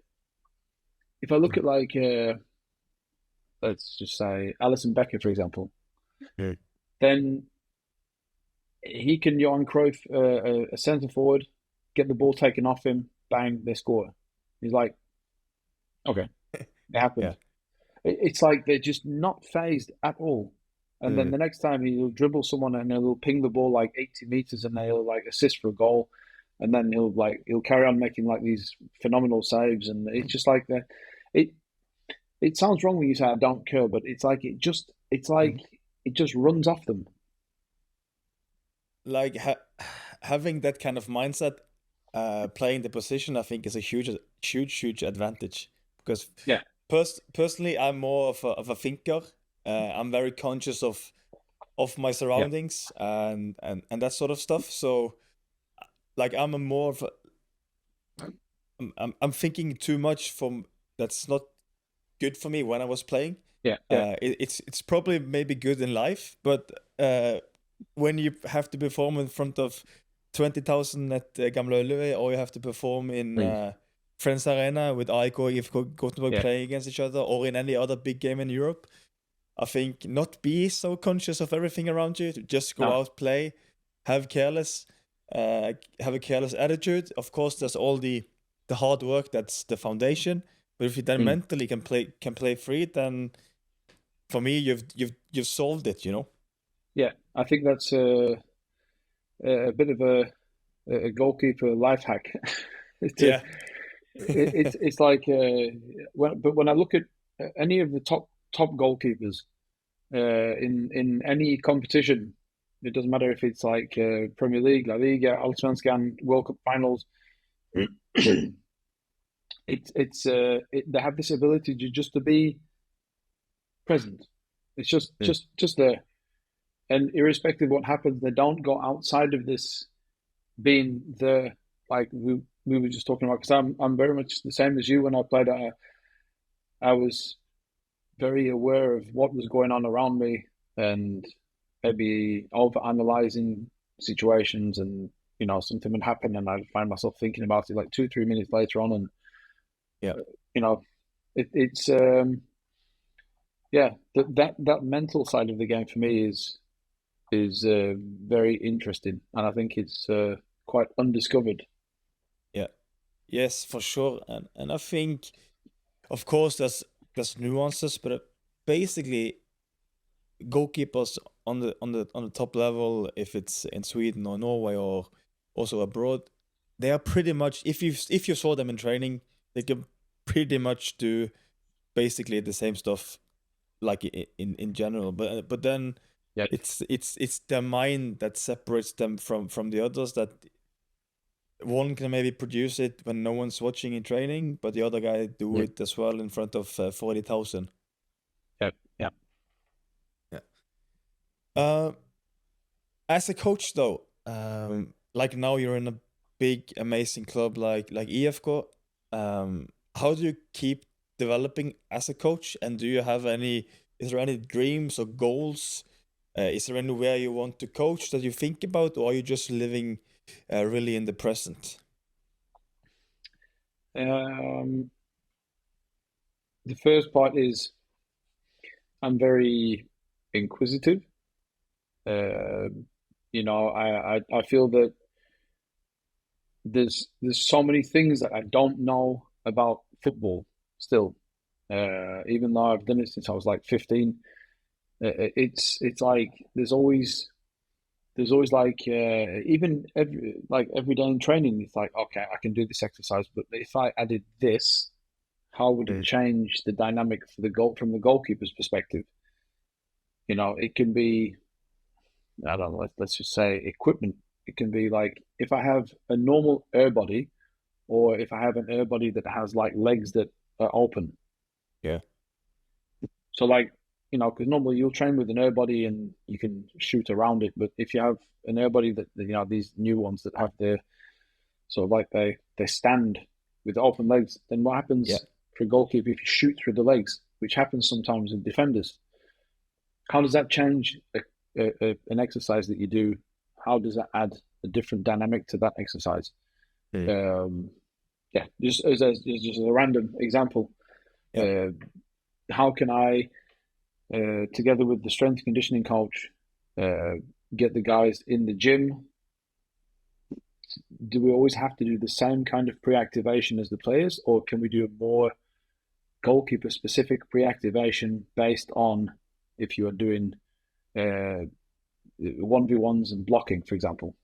like let's just say Alison Becker, for example. Mm. then he can Johan Cruyff, a centre forward, get the ball taken off him, bang, they score. He's like, okay, it happened. Yeah. It's like they're just not phased at all. And then Mm. the next time he'll dribble someone and he'll ping the ball like 80 meters and they'll like assist for a goal. And then he'll carry on making like these phenomenal saves. And it's just like that. It sounds wrong when you say I don't care, but it's like it just runs off them. Like having that kind of mindset, playing the position, I think is a huge advantage because Yeah, personally, I'm more of a thinker. I'm very conscious of my yeah, surroundings and that sort of stuff. So like I'm a more of a, I'm thinking too much from that's not good for me when I was playing. yeah, yeah, It's probably maybe good in life, but when you have to perform in front of 20,000 at Gamla Ullevi, or you have to perform in please, Friends Arena with IFK Göteborg yeah, playing against each other, or in any other big game in Europe, I think not be so conscious of everything around you. To just go no, out, play, have careless, have a careless attitude. Of course, there's all the hard work. That's the foundation. But if you then mm, mentally can play free, then for me, you've solved it. You know. yeah. I think that's a bit of a goalkeeper life hack. to, Yeah. it's like when I look at any of the top goalkeepers in any competition, it doesn't matter if it's like Premier League, La Liga, Allsvenskan, World Cup finals. They have this ability to be present. It's Mm. just there, and irrespective of what happens, they don't go outside of this being there. Like we were just talking about, because I'm very much the same as you. When I played, I was very aware of what was going on around me and maybe over analyzing situations, and something would happen and I'd find myself thinking about it like 2-3 minutes later on, and Yeah. you know it's yeah, that mental side of the game for me is very interesting, and I think it's quite undiscovered. Yeah. Yes, for sure. And I think, of course, there's nuances, but basically, goalkeepers on the top level, if it's in Sweden or Norway or also abroad, they are pretty much, if you saw them in training, they can pretty much do basically the same stuff like in general. But then Yeah, it's their mind that separates them from the others, that one can maybe produce it when no one's watching in training, but the other guy do yeah, it as well in front of 40,000. yeah, yeah. Yeah. Uh, as a coach, though, like now you're in a big, amazing club like IFK. How do you keep developing as a coach? And do you have any? Is there any dreams or goals? Is there anywhere you want to coach that you think about, or are you just living really in the present? Um, the first part is I'm very inquisitive. Uh, I feel that there's so many things that I don't know about football still. Even though I've done it since I was like 15, it's like there's always like even every day in training, it's like, okay, I can do this exercise, but if I added this, how would it Mm. change the dynamic for the goal from the goalkeeper's perspective? It can be, I don't know, let's just say equipment. It can be like if I have a normal air body, or if I have an air body that has like legs that are open. Yeah. So like, because normally you'll train with an air body and you can shoot around it, but if you have an air body that these new ones that have their sort of like they stand with open legs, then what Yeah. happens for a goalkeeper if you shoot through the legs, which happens sometimes with defenders? How does that change an exercise that you do? How does that add a different dynamic to that exercise? Mm. Um, yeah, just as a random example, Yeah. uh, how can I together with the strength conditioning coach, get the guys in the gym. Do we always have to do the same kind of pre-activation as the players, or can we do a more goalkeeper specific pre-activation based on if you are doing 1v1s and blocking, for example?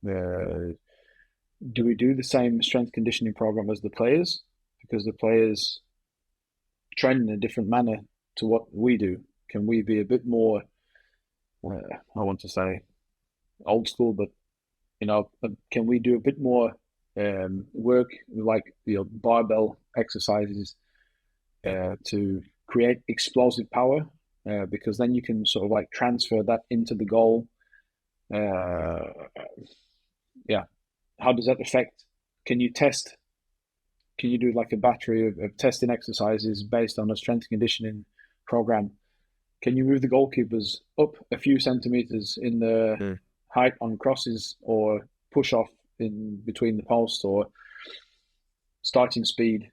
Do we do the same strength conditioning program as the players, because the players train in a different manner to what we do? Can we be a bit more, I want to say old school, but can we do a bit more work like barbell exercises to create explosive power, because then you can sort of like transfer that into the goal. How does that affect? Can you do like a battery of testing exercises based on a strength conditioning program? Can you move the goalkeepers up a few centimeters in the height on crosses, or push off in between the posts, or starting speed?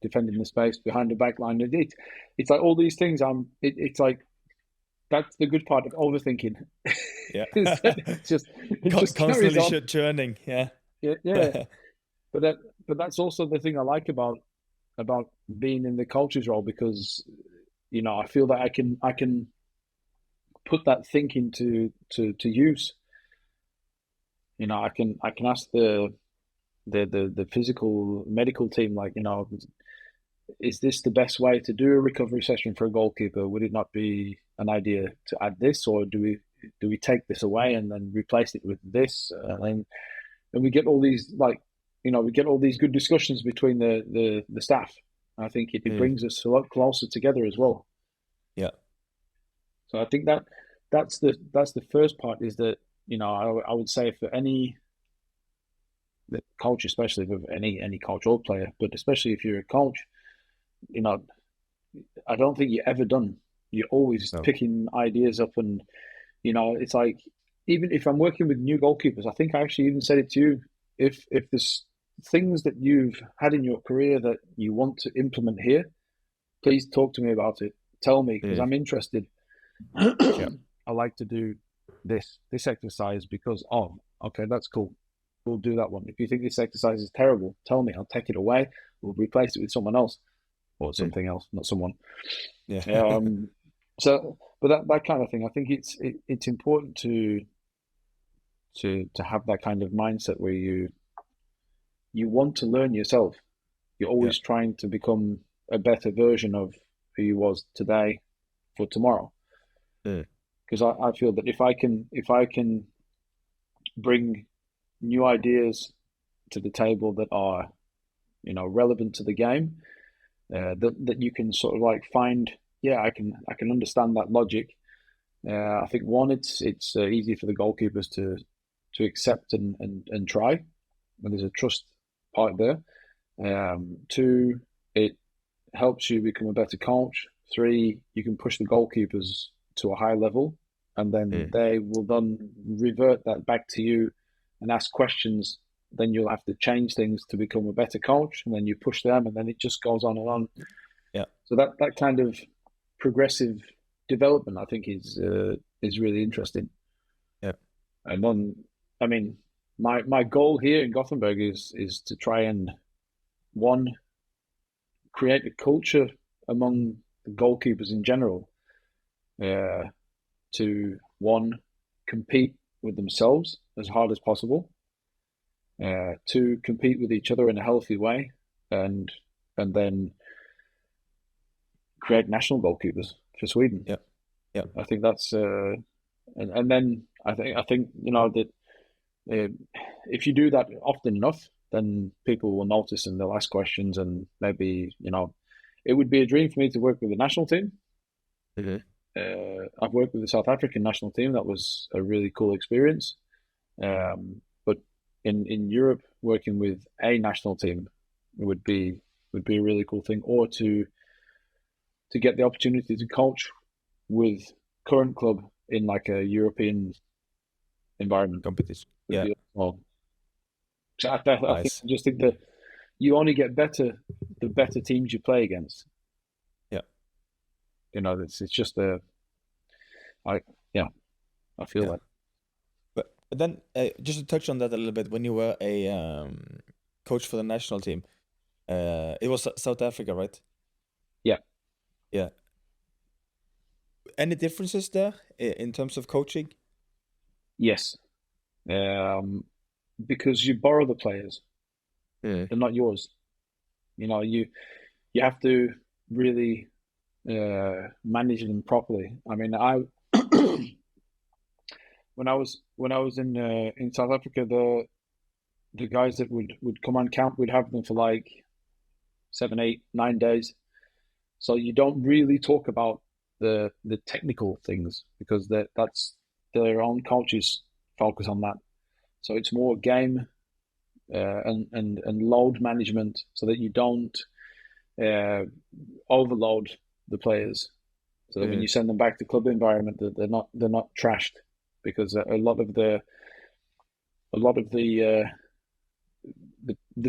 Defending the space behind the back line. It's like all these things. It's like that's the good part of overthinking. Yeah, it's just constantly churning. Yeah. But that's also the thing I like about being in the coach's role, because I feel that I can put that thinking to use. I can ask the physical medical team, like, is this the best way to do a recovery session for a goalkeeper? Would it not be an idea to add this, or do we take this away and then replace it with this? And we get all these we get all these good discussions between the staff. I think it brings us a lot closer together as well. Yeah. So I think that's the first part, is that I would say for any coach, especially with any coach or player, but especially if you're a coach, I don't think you're ever done. You're always picking ideas up, and it's like, even if I'm working with new goalkeepers, I think I actually even said it to you, if there's things that you've had in your career that you want to implement here, please talk to me about it. Tell me, because I'm interested. I like to do this exercise because okay, that's cool. We'll do that one. If you think this exercise is terrible, tell me. I'll take it away. We'll replace it with someone else, or something else, not someone. Yeah. So, but that kind of thing, I think it's important to have that kind of mindset where you want to learn yourself. You're always trying to become a better version of who you was today for tomorrow. Because I feel that if I can bring new ideas to the table that are relevant to the game, that you can sort of like find, I can understand that logic. I think one, it's easy for the goalkeepers to accept and try, and there's a trust part there. 2, it helps you become a better coach. 3, you can push the goalkeepers to a high level, and then they will then revert that back to you and ask questions. Then you'll have to change things to become a better coach, and then you push them, and then it just goes on and on. Yeah. So that kind of progressive development, I think, is really interesting. Yeah. And then, I mean, my goal here in Gothenburg is to try and, one, create a culture among the goalkeepers in general, to, one, compete with themselves as hard as possible, 2, compete with each other in a healthy way, and then create national goalkeepers for Sweden. Yeah. I think that's and then I think that if you do that often enough, then people will notice and they'll ask questions, and maybe it would be a dream for me to work with the national team. I've worked with the South African national team. That was a really cool experience. But in Europe, working with a national team would be a really cool thing, or to get the opportunity to coach with current club in like a European environment. Competition. Yeah. So I think that you only get better the better teams you play against. Yeah. it's just I feel that. But then, just to touch on that a little bit, when you were a coach for the national team, it was South Africa, right? Yeah. Yeah. Any differences there in terms of coaching? Yes. Because you borrow the players. Yeah. They're not yours. You have to really manage them properly. I mean, when I was in South Africa, the guys that would come on camp, we'd have them for like 7, 8, 9 days. So you don't really talk about the technical things because that's their own coaches focus on that. So it's more game and load management so that you don't overload the players. So that when you send them back to club environment, that they're not trashed, because a lot of the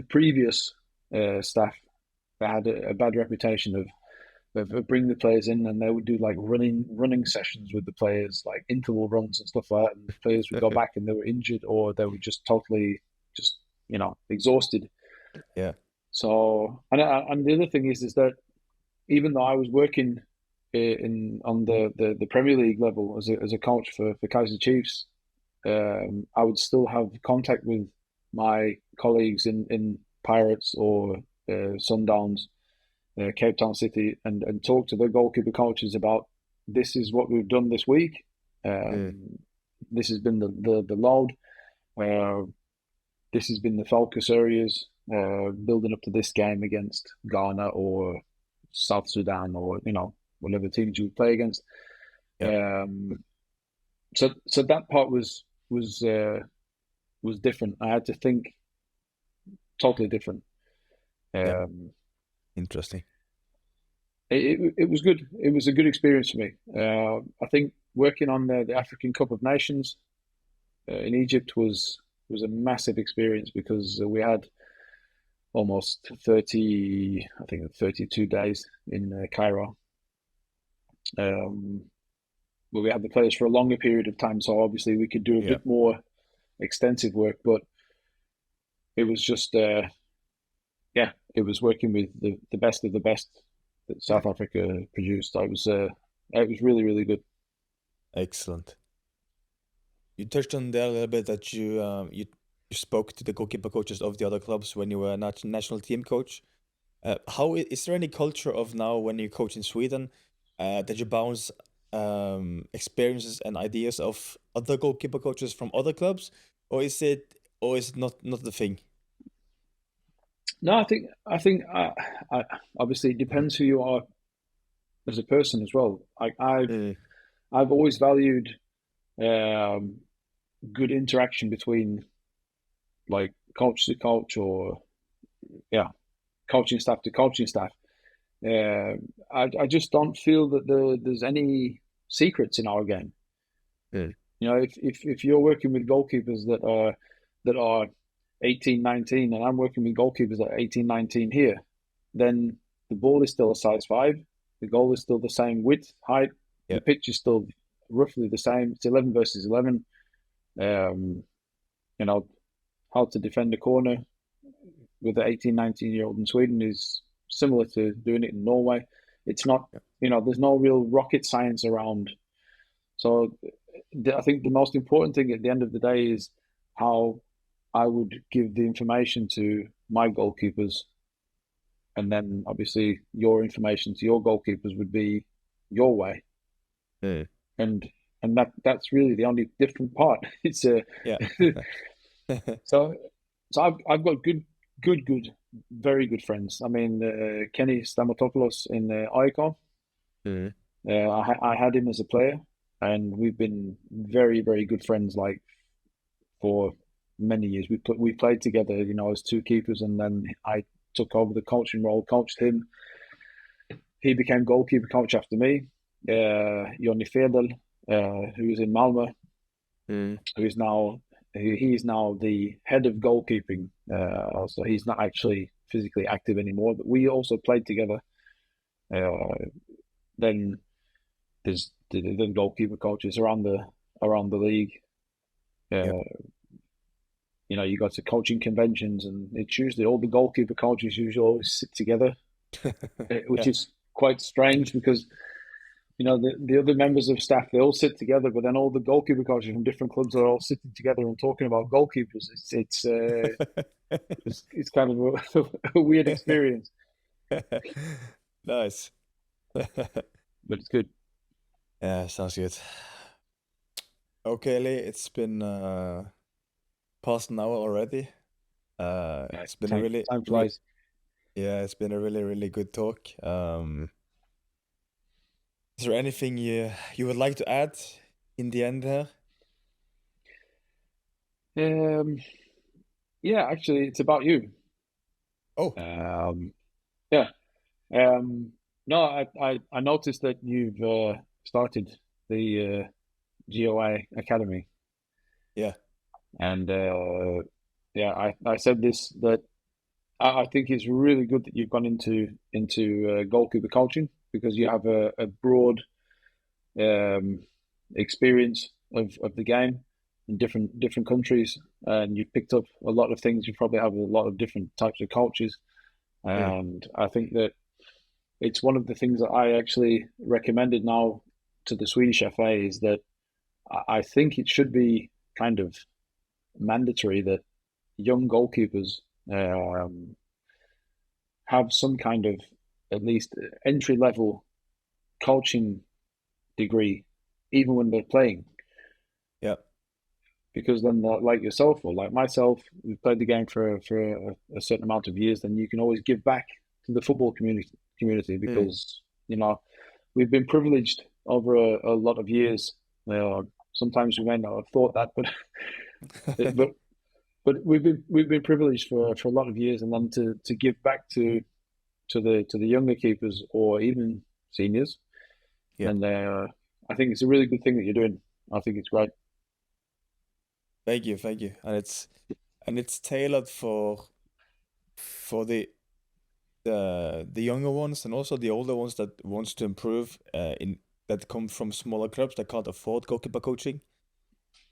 previous staff, they had a bad reputation of bring the players in and they would do like running sessions with the players, like interval runs and stuff like that, and the players would go back and they were injured or they were just totally exhausted. Yeah. So and the other thing is that even though I was working on the Premier League level as a coach for Kaiser Chiefs, I would still have contact with my colleagues in Pirates or Sundowns, Cape Town City, and talk to the goalkeeper coaches about, this is what we've done this week. This has been the load. This has been the focus areas building up to this game against Ghana or South Sudan or whatever teams you would play against. Yeah. So that part was different. I had to think totally different. Interesting. It was good. It was a good experience for me. I think working on the African Cup of Nations in Egypt was a massive experience, because we had almost 32 days in Cairo. Where we had the players for a longer period of time, so obviously we could do a bit more extensive work, but it was just it was working with the best of the best that South Africa produced. It was really, really good. Excellent. You touched on there a little bit that you spoke to the goalkeeper coaches of the other clubs when you were a national team coach. How is there any culture of now when you coach in Sweden that you bounce experiences and ideas of other goalkeeper coaches from other clubs, or is it not the thing? No, I think obviously it depends who you are as a person as well. I've always valued good interaction between like coach to coach, or coaching staff to coaching staff. I just don't feel that there's any secrets in our game. If you're working with goalkeepers that are 18, 19, and I'm working with goalkeepers that are 18, 19 here, then the ball is still a size 5. The goal is still the same width, height. The pitch is still roughly the same. It's 11 versus 11. How to defend a corner with an 18, 19-year-old in Sweden is similar to doing it in Norway. It's not, there's no real rocket science around. So I think the most important thing at the end of the day is how I would give the information to my goalkeepers, and then obviously your information to your goalkeepers would be your way. And that's really the only different part. It's so I've got good, very good friends. I mean, Kenny Stamatopoulos in IFK. I had him as a player, and we've been very, very good friends, like for many years. We played together, as two keepers, and then I took over the coaching role, coached him. He became goalkeeper coach after me. Jonny Fedel, who is in Malmö, who is now he is now the head of goalkeeping. So he's not actually physically active anymore, but we also played together. Then there's the goalkeeper coaches around the league. You know, you go to coaching conventions, and it's usually all the goalkeeper coaches usually always sit together, which is quite strange because, you know, the other members of staff, they all sit together, but then all the goalkeeper coaches from different clubs are all sitting together and talking about goalkeepers. It's kind of a weird experience, Nice. but it's good. Yeah, sounds good. Okay, Lee, it's been past an hour already. It's been a really, Time flies. yeah, it's been a really, really good talk. Is there anything you would like to add in the end here? Yeah, actually, it's about you. Oh, Yeah. No, I noticed that you've started the GOA Academy, yeah, and yeah, I said this that I think it's really good that you've gone into goalkeeper coaching because you have a broad um, experience of the game in different countries, and you've picked up a lot of things. You probably have a lot of different types of coaches, and I think that it's one of the things that I actually recommended now to the Swedish FA is that I think it should be kind of mandatory that young goalkeepers have some kind of at least entry level coaching degree, even when they're playing. yeah, Because then, like yourself or like myself, we've played the game for a certain amount of years. Then you can always give back to the football community because you know we've been privileged over a lot of years. Sometimes we may not have thought that, but but we've been privileged for a lot of years, and then to give back to the younger keepers or even seniors, yeah. and I think it's a really good thing that you're doing. I think it's great. Thank you, and it's tailored for the younger ones and also the older ones that wants to improve in that come from smaller clubs that can't afford goalkeeper coaching.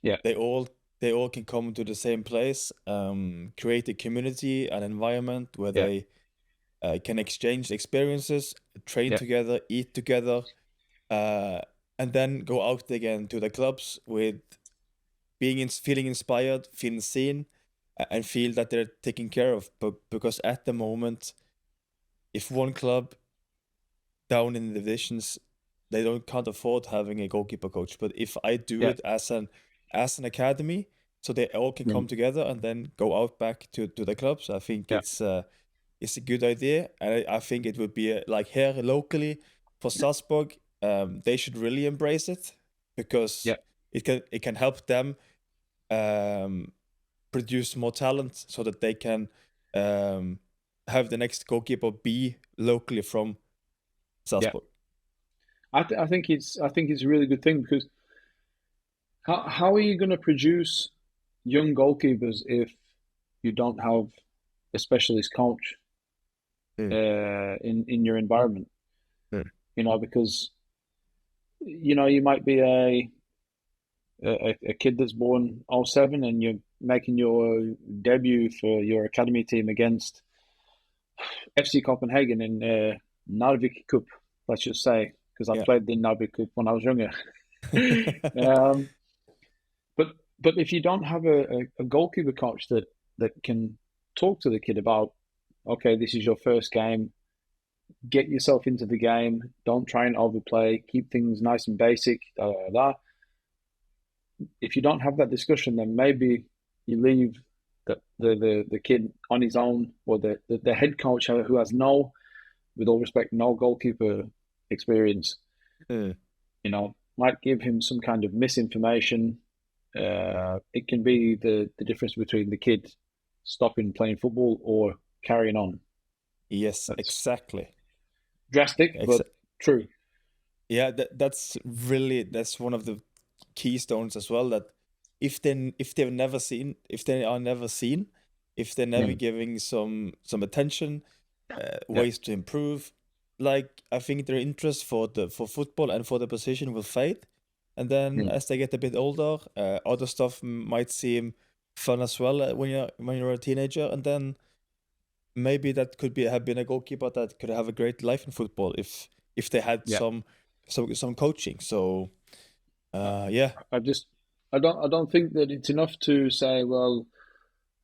Yeah, They all can come to the same place, create a community, an environment where yeah, they can exchange experiences, train yeah, together, eat together, uh, and then go out again to the clubs with feeling inspired, feeling seen, and feel that they're taken care of. But because at the moment, if one club down in the divisions, they can't afford having a goalkeeper coach. But if I do yeah, it as an academy, so they all can come together and then go out back to the clubs, I think yeah, it's a good idea, and I think it would be like here locally for Salzburg, they should really embrace it because yeah, it can help them um, produce more talent so that they can um, have the next goalkeeper be locally from yeah. Salzburg. I think it's a really good thing because how are you going to produce young goalkeepers if you don't have a specialist coach Mm. in your environment? Mm. You know, because you know you might be a kid that's born '07 and you're making your debut for your academy team against FC Copenhagen in Narvik Cup, let's just say, because I Yeah. played the Narvik Cup when I was younger. um, but if you don't have a goalkeeper coach that can talk to the kid about, okay, this is your first game, get yourself into the game, don't try and overplay, keep things nice and basic, da, da, da. If you don't have that discussion, then maybe you leave the kid on his own, or the head coach who has no, with all respect, no goalkeeper experience, Mm. you know, might give him some kind of misinformation. It can be the difference between the kid stopping playing football or carrying on. Yes, That's exactly. drastic, but true. Yeah, that's one of the keystones as well. That if they're never seen, if they are never seen, if they're never Mm. giving some attention, Yeah, ways to improve, like I think their interest for football and for the position will fade, and then as they get a bit older, other stuff might seem fun as well when you're a teenager, and then maybe that could have been a goalkeeper that could have a great life in football if they had some coaching. So yeah. I don't think that it's enough to say, well,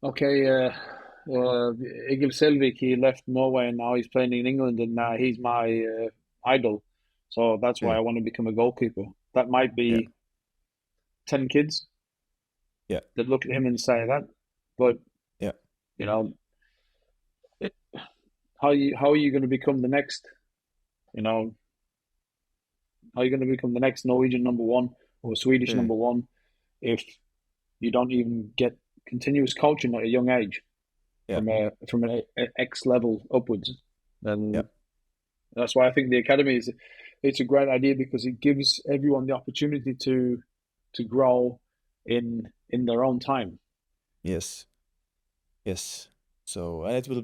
okay, Egil Selvik, he left Norway and now he's playing in England and now he's my idol. So that's why I want to become a goalkeeper. That might be 10 kids that look at him and say that. But, you know, how are you going to become the next, you know, how are you going to become the next Norwegian number one or Swedish number one if you don't even get continuous coaching at a young age from an X level upwards? And that's why I think the academy it's a great idea, because it gives everyone the opportunity to grow in their own time. Yes. So, and it will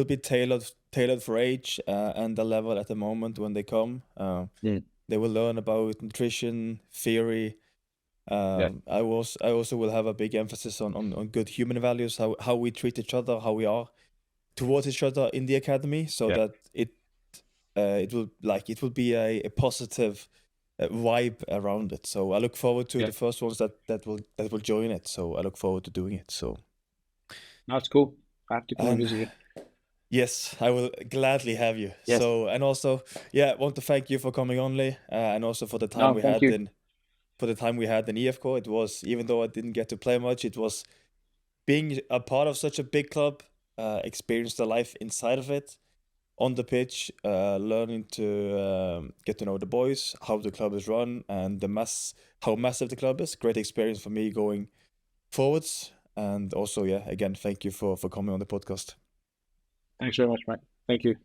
be tailored for age and the level at the moment when they come. They will learn about nutrition, theory. I also will have a big emphasis on good human values, how we treat each other, how we are towards each other in the academy, so that it will be a positive vibe around it. So I look forward to the first ones that will join it. So I look forward to doing it. So that's cool. I have to come and visit you. Yes, I will gladly have you. Yes. So, and also, I want to thank you for coming on, Lee, and also for the time we had in IFK. It was, even though I didn't get to play much, it was being a part of such a big club, experience the life inside of it, on the pitch, learning to get to know the boys, how the club is run, and how massive the club is. Great experience for me going forwards. And also, again, thank you for coming on the podcast. Thanks very much, mate. Thank you.